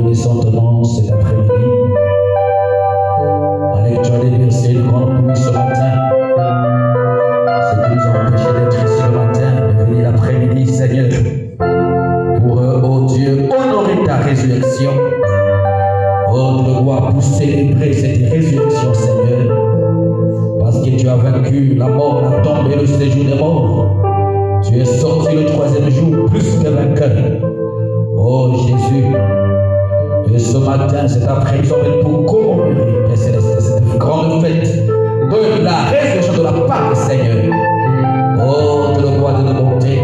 bénissons ton nom cet après-midi. La lecture des versets de grande pluie ce matin. Ce qui nous a empêché d'être ici le matin, de venir l'après-midi, Seigneur, pour, oh Dieu, honorer ta résurrection. Oh, de devoir pour célébrer cette résurrection, Seigneur, parce que tu as vaincu la mort, la tombe et le séjour des morts. Tu es sorti le troisième jour plus que vainqueur. Oh Jésus, et ce matin, cet après-midi, nous sommes pour commémorer, Père Céleste, cette grande fête de la résurrection de la Pâque, Seigneur. Oh, de le roi de nos bontés.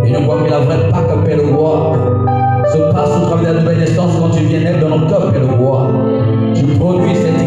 Et nous voyons que la vraie Pâque, Père le roi, se passe au travers de la nouvelle naissance quand tu viens naître dans nos cœurs, Père le roi. Tu produis cette